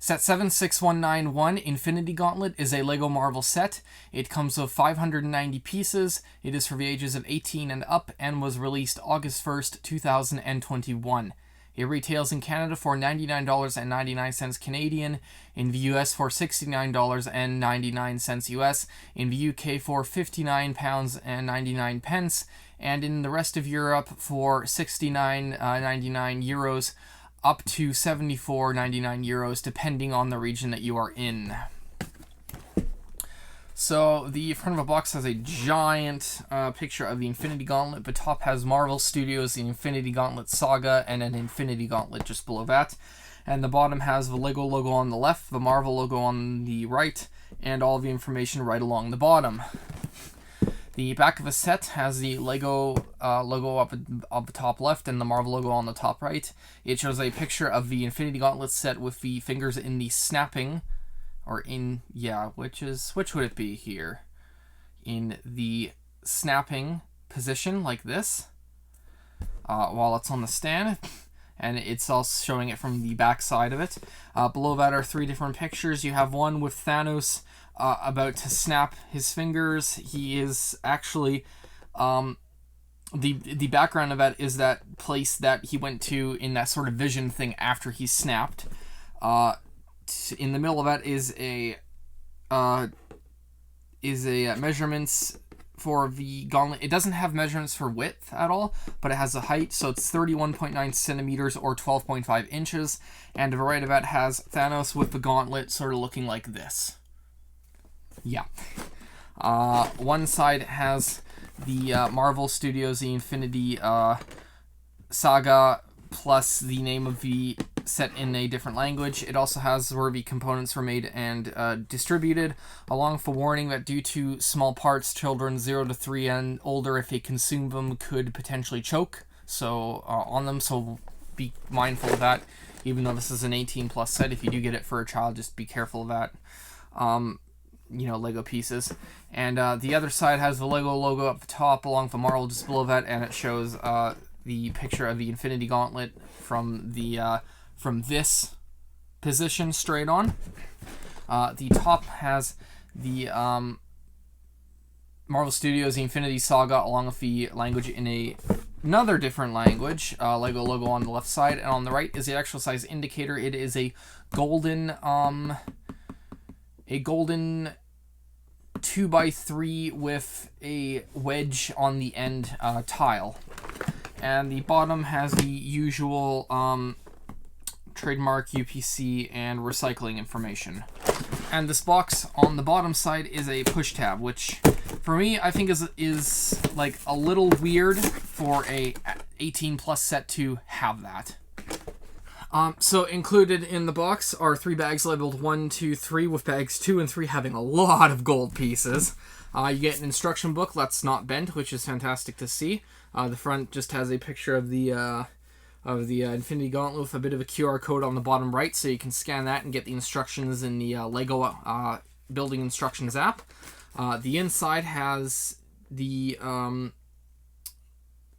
Set 76191 Infinity Gauntlet is a Lego Marvel set. It comes with 590 pieces. It is for the ages of 18 and up and was released August 1st, 2021. It retails in Canada for $99.99 Canadian, in the US for $69.99 US, in the UK for £59.99, and in the rest of Europe for €69.99 up to €74.99 depending on the region that you are in. So the front of the box has a giant picture of the Infinity Gauntlet. The top has Marvel Studios, the Infinity Gauntlet Saga, and an Infinity Gauntlet just below that. And the bottom has the Lego logo on the left, the Marvel logo on the right, and all the information right along the bottom. The back of the set has the Lego logo up the top left and the Marvel logo on the top right. It shows a picture of the Infinity Gauntlet set with the fingers in the snapping, or in, yeah, which would it be here? In the snapping position, like this, while it's on the stand. And it's also showing it from the back side of it. Below that are three different pictures. You have one with Thanos about to snap his fingers. He is actually, the background of that is that place that he went to in that sort of vision thing after he snapped. In the middle of that is a measurements for the gauntlet. It doesn't have measurements for width at all, but it has a height, so it's 31.9 centimeters or 12.5 inches. And to the right of that has Thanos with the gauntlet sort of looking like this. Yeah. One side has the Marvel Studios, the Infinity Saga, plus the name of the set in a different language. It also has where the components were made and distributed, along with a warning that due to small parts, children 0 to 3 and older, if they consume them, could potentially choke on them, so be mindful of that. Even though this is an 18 plus set, if you do get it for a child, just be careful of that. Lego pieces. And the other side has the Lego logo up the top along with the Marvel just below that, and it shows the picture of the Infinity Gauntlet from this position straight on. The top has the Marvel Studios, the Infinity Saga, along with the language in another different language. Lego logo on the left side, and on the right is the actual size indicator. It is a golden 2x3 with a wedge on the end tile. And the bottom has the usual trademark, UPC, and recycling information. And this box on the bottom side is a push tab, which for me I think is like a little weird for a 18 plus set to have that. So included in the box are 3 bags labeled 1, 2, 3, with bags 2 and 3 having a lot of gold pieces. You get an instruction book that's not bent, which is fantastic to see. The front just has a picture of the Infinity Gauntlet with a bit of a QR code on the bottom right, so you can scan that and get the instructions in the Lego building instructions app. The inside has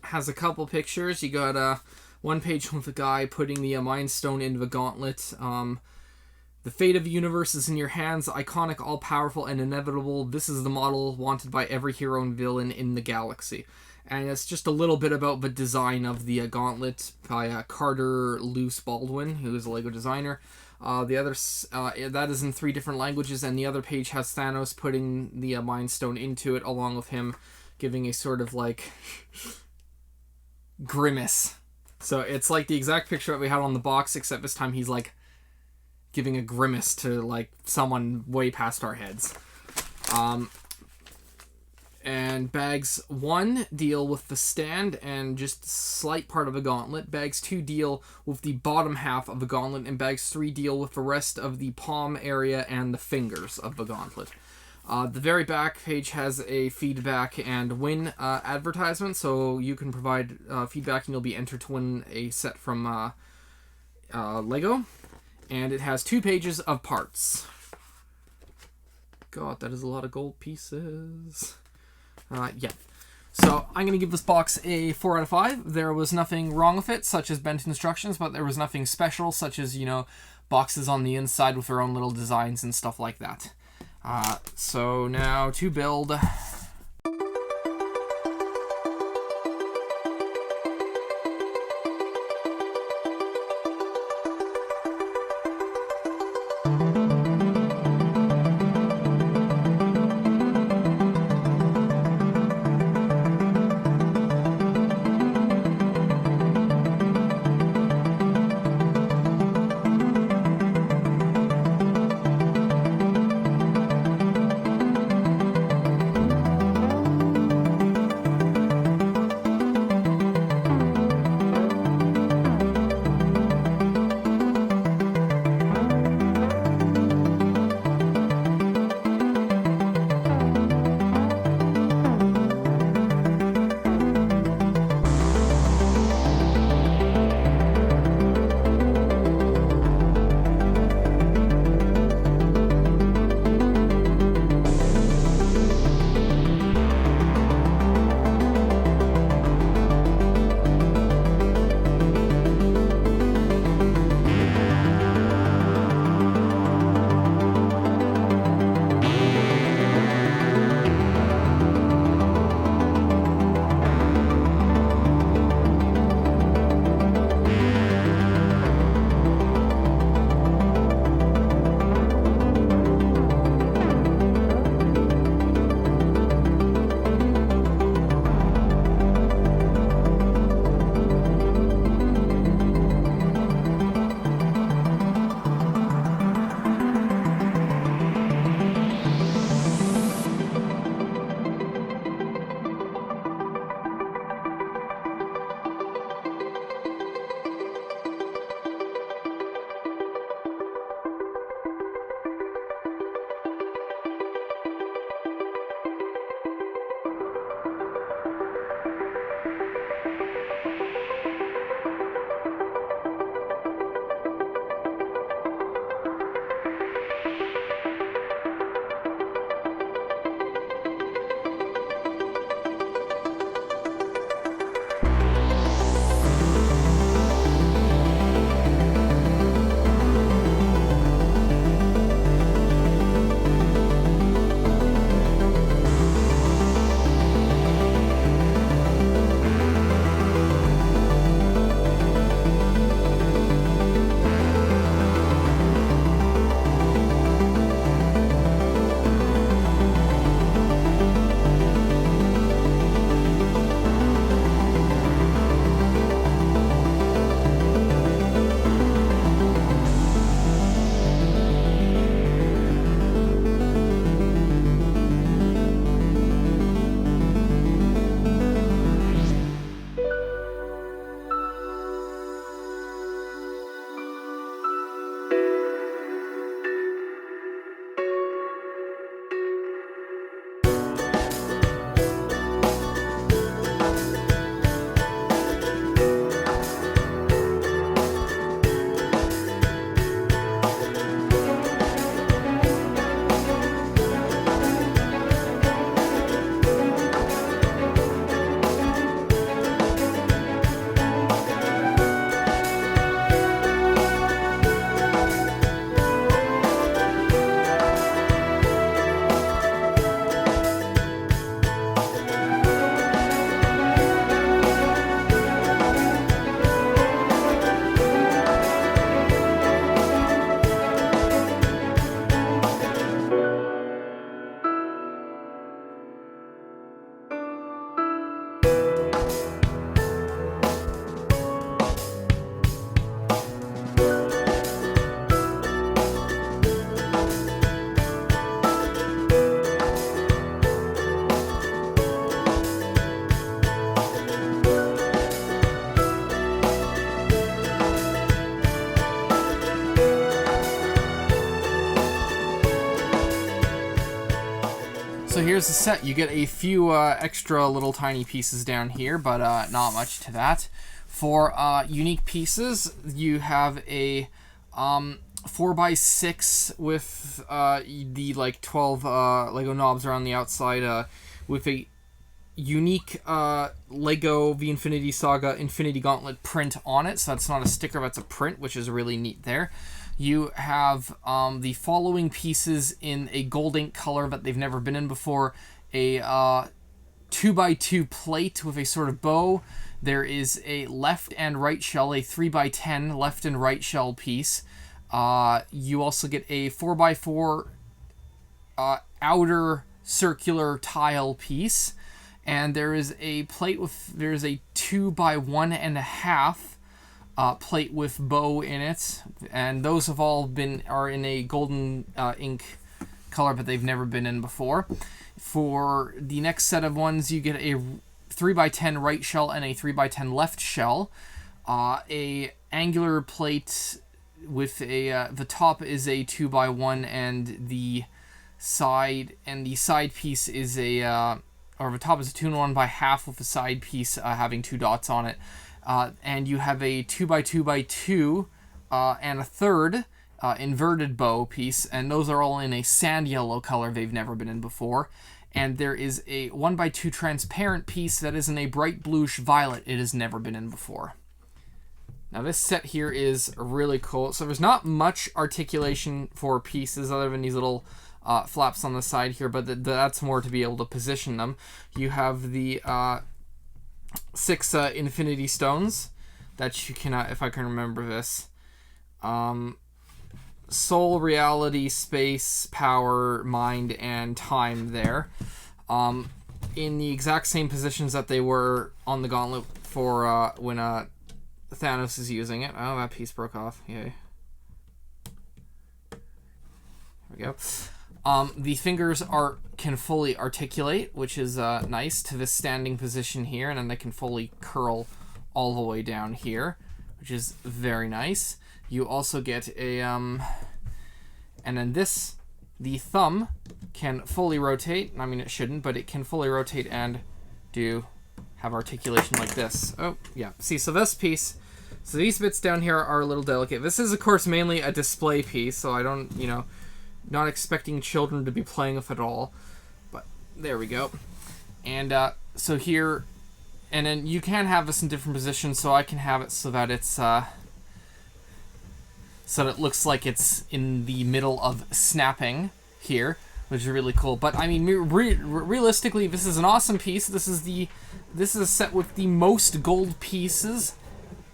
has a couple pictures. You got one page with a guy putting the Mind Stone into the gauntlet. The fate of the universe is in your hands, iconic, all-powerful, and inevitable. This is the model wanted by every hero and villain in the galaxy. And it's just a little bit about the design of the gauntlet by Carter Luce Baldwin, who is a Lego designer. The other that is in 3 different languages, and the other page has Thanos putting the Mind Stone into it, along with him giving a sort of like grimace. So it's like the exact picture that we had on the box, except this time he's like giving a grimace to like someone way past our heads. And bags 1 deal with the stand and just slight part of the gauntlet. Bags 2 deal with the bottom half of the gauntlet, and bags 3 deal with the rest of the palm area and the fingers of the gauntlet. The very back page has a feedback and win advertisement, so you can provide feedback and you'll be entered to win a set from Lego. And it has 2 pages of parts. God, that is a lot of gold pieces. Yeah. So I'm going to give this box a 4 out of 5. There was nothing wrong with it, such as bent instructions, but there was nothing special, such as, boxes on the inside with their own little designs and stuff like that. So now to build. So here's the set. You get a few extra little tiny pieces down here, but not much to that. For unique pieces, you have a 4x6 with the like 12 Lego knobs around the outside, with a unique Lego The Infinity Saga Infinity Gauntlet print on it. So that's not a sticker, that's a print, which is really neat there. You have the following pieces in a gold ink color that they've never been in before. A 2x2 plate with a sort of bow. There is a left and right shell, a 3x10 left and right shell piece. You also get a 4x4 outer circular tile piece. And there is a plate with, there's a 2x1.5 plate with bow in it. And those have all are in a golden ink color, but they've never been in before. For the next set of ones, you get a 3x10 right shell and a 3x10 left shell. A angular plate with a the top is a 2x1 and the side piece is a or the top is a 2-in-1/2 with the side piece having 2 dots on it. And you have a 2x2x2 and a third inverted bow piece, and those are all in a sand yellow color they've never been in before. And there is a 1x2 transparent piece that is in a bright bluish violet it has never been in before. Now this set here is really cool. So there's not much articulation for pieces other than these little flaps on the side here, but that's more to be able to position them. You have the 6 infinity stones that you can, if I can remember this, soul, reality, space, power, mind, and time there. In the exact same positions that they were on the gauntlet for when Thanos is using it. Oh, that piece broke off. Yay. There we go. The fingers can fully articulate, which is nice, to this standing position here, and then they can fully curl all the way down here, which is very nice. You also get a, and then the thumb can fully rotate. I mean, it shouldn't, but it can fully rotate and have articulation like this. Oh, yeah. See, so this piece, so these bits down here are a little delicate. This is, of course, mainly a display piece, so I don't, not expecting children to be playing with it all, but there we go. And so here, and then you can have this in different positions, so I can have it so that it's so that it looks like it's in the middle of snapping here, which is really cool. But I mean, realistically, this is an awesome piece. This is a set with the most gold pieces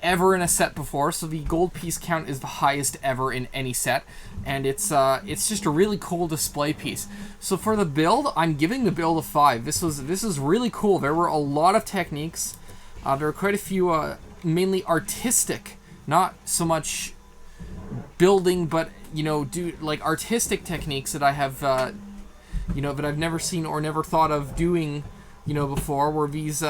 ever in a set before, so the gold piece count is the highest ever in any set, and it's just a really cool display piece. So for the build, I'm giving the build a 5. This is really cool. There were a lot of techniques. There were quite a few mainly artistic, not so much building, but like artistic techniques that I have that I've never seen or never thought of doing before, where these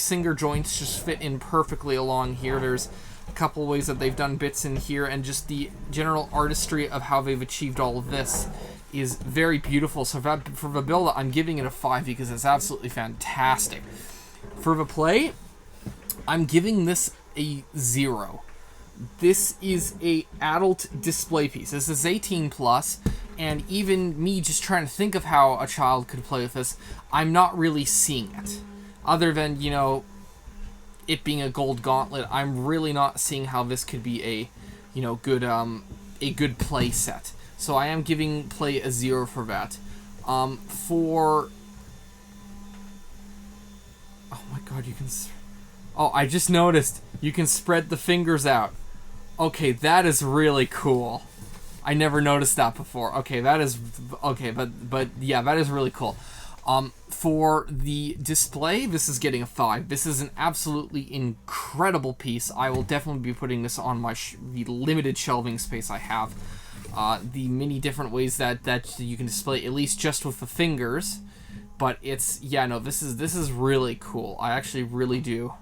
finger joints just fit in perfectly along here. There's a couple ways that they've done bits in here, and just the general artistry of how they've achieved all of this is very beautiful. So for the build, I'm giving it a 5 because it's absolutely fantastic. For the play, I'm giving this a 0. This is a adult display piece. This is 18 plus, and even me just trying to think of how a child could play with this, I'm not really seeing it. Other than, it being a gold gauntlet, I'm really not seeing how this could be a good play set. So I am giving play a 0 for that. Oh my god, I just noticed you can spread the fingers out. Okay, that is really cool. I never noticed that before. Okay, but yeah, that is really cool. For the display, this is getting a 5. This is an absolutely incredible piece. I will definitely be putting this on the limited shelving space I have. The many different ways that you can display, at least just with the fingers. But this is really cool. I actually really do.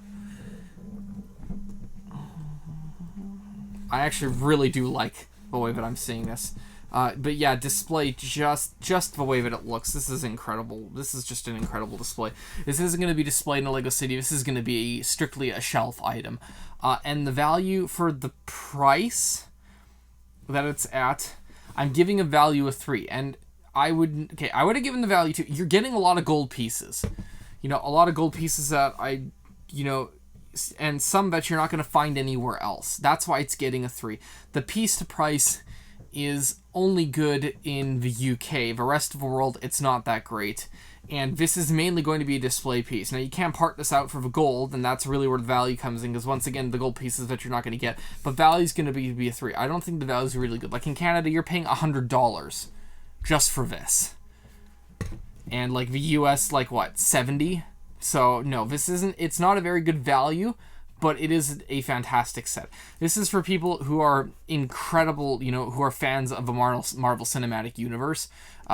I actually really do like the way that I'm seeing this. But yeah, display, just the way that it looks. This is incredible. This is just an incredible display. This isn't going to be displayed in a LEGO City. This is going to be strictly a shelf item. And the value for the price that it's at, I'm giving a value of 3. And I would have given the value to, you're getting a lot of gold pieces. A lot of gold pieces that and some that you're not going to find anywhere else. That's why it's getting a 3. The piece to price is only good in the UK. The rest of the world, it's not that great. And this is mainly going to be a display piece. Now, you can part this out for the gold, and that's really where the value comes in, because once again, the gold pieces that you're not going to get. But value's going to be a 3. I don't think the value's really good. Like in Canada, you're paying $100 just for this. And like the US, like what, 70? So no, this isn't, it's not a very good value, but it is a fantastic set. This is for people who are incredible, you know, who are fans of the Marvel Cinematic Universe.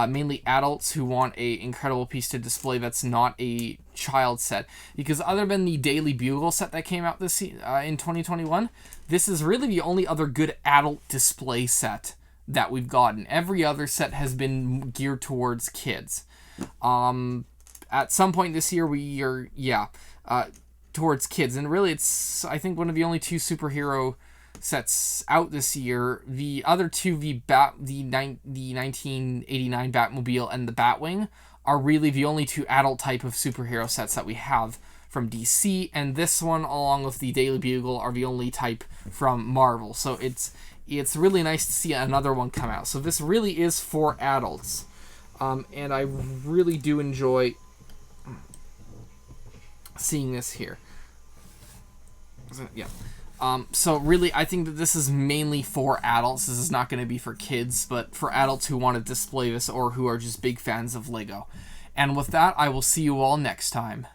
Mainly adults who want a incredible piece to display that's not a child set. Because other than the Daily Bugle set that came out this in 2021, this is really the only other good adult display set that we've gotten. Every other set has been geared towards kids. At some point this year, we are, towards kids. And really, it's, I think, one of the only 2 superhero sets out this year. The other 2, the 1989 Batmobile and the Batwing, are really the only 2 adult type of superhero sets that we have from DC, and this one, along with the Daily Bugle, are the only type from Marvel. So it's really nice to see another one come out. So this really is for adults, and I really do enjoy seeing this here. Yeah. So really, I think that this is mainly for adults. This is not going to be for kids, but for adults who want to display this or who are just big fans of Lego. And with that, I will see you all next time.